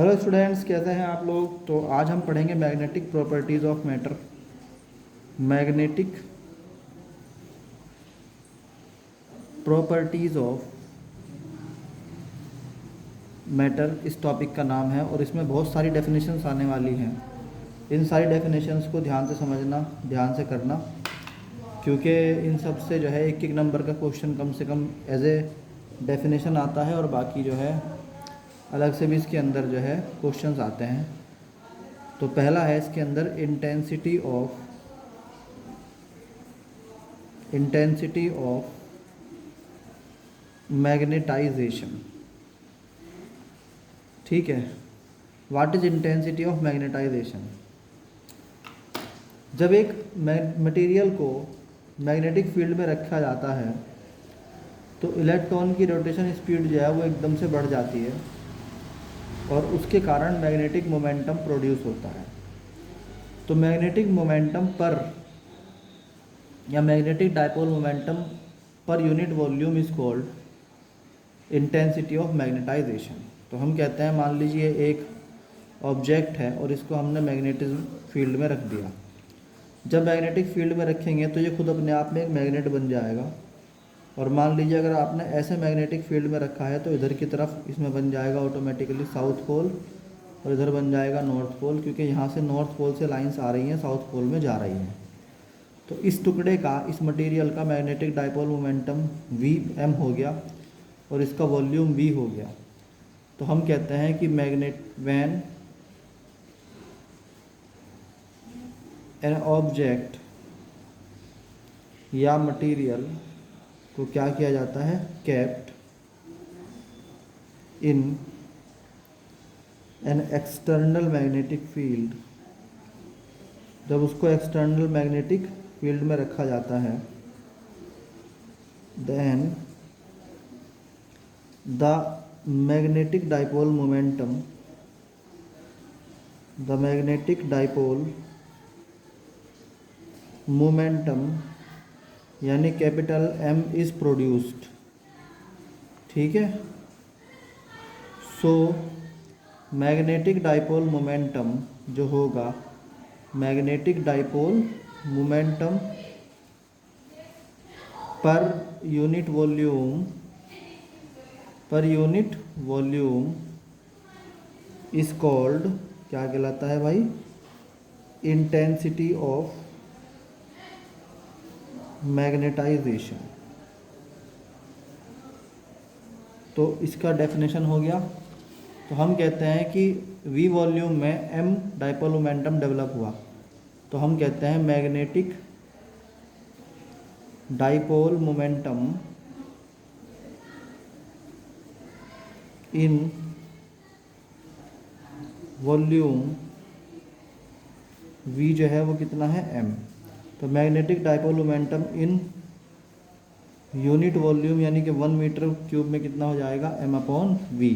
Hello students, कैसे हैं आप लोग। तो आज हम पढ़ेंगे magnetic properties of matter. Magnetic properties of matter इस टॉपिक का नाम है और इसमें बहुत सारी डेफिनेशंस आने वाली हैं। इन सारी डेफिनेशंस को ध्यान से समझना, ध्यान से करना, क्योंकि इन सब से जो है एक एक नंबर का क्वेश्चन कम से कम एज ए डेफिनेशन आता है और बाकी जो है अलग से भी इसके अंदर जो है क्वेश्चंस आते हैं। तो पहला है इसके अंदर इंटेंसिटी ऑफ मैग्नेटाइजेशन। ठीक है, what is intensity of magnetisation. जब एक मटेरियल को मैग्नेटिक फील्ड में रखा जाता है तो इलेक्ट्रॉन की रोटेशन स्पीड जो है वो एकदम से बढ़ जाती है और उसके कारण मैग्नेटिक मोमेंटम प्रोड्यूस होता है। तो मैग्नेटिक मोमेंटम पर या magnetic dipole momentum per unit volume is called intensity of magnetisation. तो हम कहते हैं, मान लीजिए एक ऑब्जेक्ट है और इसको हमने मैग्नेटिज्म फील्ड में रख दिया। जब मैग्नेटिक फील्ड में रखेंगे तो ये खुद अपने आप में एक मैग्नेट बन जाएगा। और मान लीजिए अगर आपने ऐसे मैग्नेटिक फील्ड में रखा है तो इधर की तरफ इसमें बन जाएगा ऑटोमेटिकली साउथ पोल और इधर बन जाएगा नॉर्थ पोल, क्योंकि यहाँ से नॉर्थ पोल से लाइंस आ रही हैं, साउथ पोल में जा रही हैं। तो इस टुकड़े का, इस मटेरियल का magnetic dipole momentum V M हो गया और इसका वॉल्यूम वी हो गया। तो हम कहते हैं कि व्हेन एन ऑब्जेक्ट या मटेरियल को क्या किया जाता है, kept in an external magnetic field. जब उसको एक्सटर्नल मैग्नेटिक फील्ड में रखा जाता है, then the magnetic dipole momentum यानी कैपिटल M इज प्रोड्यूस्ड। ठीक है, सो मैग्नेटिक डायपोल मोमेंटम जो होगा, magnetic dipole momentum per unit volume is called, क्या कहलाता है भाई, इंटेंसिटी ऑफ मैग्नेटाइजेशन। तो इसका डेफिनेशन हो गया। तो हम कहते हैं कि V वॉल्यूम में M डायपोल मोमेंटम डेवलप हुआ, तो हम कहते हैं magnetic dipole momentum in volume V जो है वो कितना है, M। तो magnetic dipole momentum in unit volume यानी कि 1 मीटर क्यूब में कितना हो जाएगा, M/V।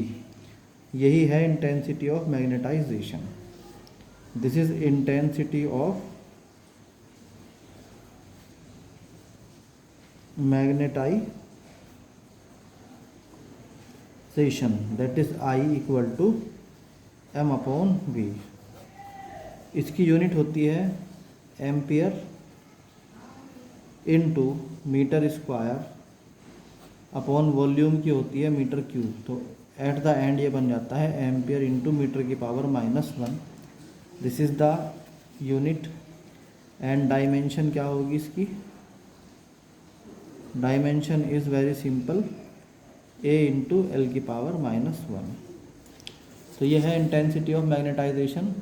यही है intensity of magnetization. This is intensity of magnetization, that is I equal to M/V। इसकी यूनिट होती है ampere into metre square upon volume की होती है मीटर क्यूब। तो एट द एंड ये बन जाता है एम्पियर इंटू मीटर की power -1। This is the unit. And dimension क्या होगी इसकी, dimension is very simple, A into L की पावर -1। तो ये है इंटेंसिटी ऑफ मैग्नेटाइजेशन।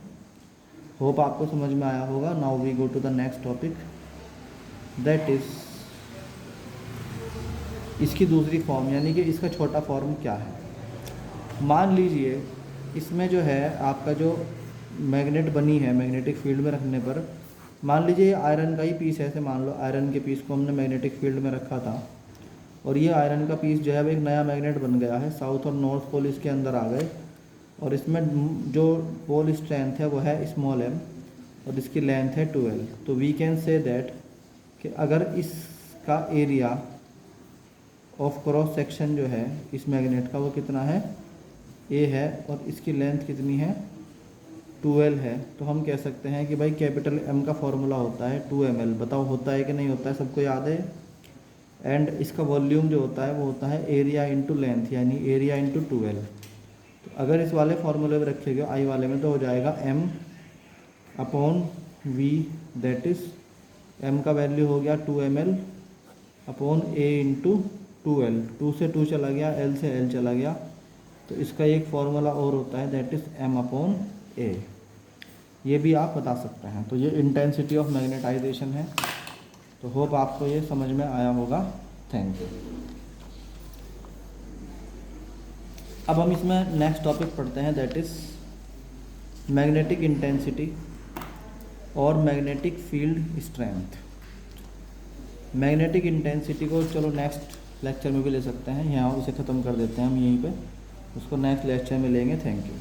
होप आपको समझ में आया होगा। Now we go to the next topic, that is इसकी दूसरी फॉर्म, यानी कि इसका छोटा फॉर्म क्या है। मान लीजिए इसमें जो है आपका जो मैग्नेट बनी है मैग्नेटिक फील्ड में रखने पर, मान लीजिए आयरन का ही पीस है। ऐसे मान लो आयरन के पीस को हमने मैग्नेटिक फील्ड में रखा था और ये आयरन का पीस जो है वो एक नया मैग्नेट बन गया है। साउथ और नॉर्थ पोल इसके अंदर आ गए और इसमें जो पोल स्ट्रेंथ है वो है स्मॉल m और इसकी लेंथ है 12। तो वी कैन से दैट कि अगर इसका एरिया ऑफ क्रॉस सेक्शन जो है इस मैग्नेट का वो कितना है, ए है और इसकी लेंथ कितनी है 12 है, तो हम कह सकते हैं कि भाई कैपिटल एम का फॉर्मूला होता है 2 ml। बताओ होता है कि नहीं होता है, सबको याद है। एंड इसका वॉल्यूम जो होता है वो होता है एरिया इंटू लेंथ, यानी एरिया इंटू 12। तो अगर इस वाले फार्मूले में रखेगा आई वाले में तो हो जाएगा m upon v, that is m का वैल्यू हो गया 2 ml upon a into 2l। 2 से 2 चला गया, l से l चला गया, तो इसका एक फार्मूला और होता है that is m upon a। ये भी आप बता सकते हैं। तो ये इंटेंसिटी ऑफ मैग्नेटाइजेशन है। तो होप आपको ये समझ में आया होगा। Thank you. अब हम इसमें नेक्स्ट टॉपिक पढ़ते हैं दैट इज़ मैग्नेटिक इंटेंसिटी और magnetic field strength. Magnetic intensity को चलो नेक्स्ट लेक्चर में भी ले सकते हैं, यहाँ उसे ख़त्म कर देते हैं हम यहीं पे, उसको नेक्स्ट लेक्चर में लेंगे। Thank you.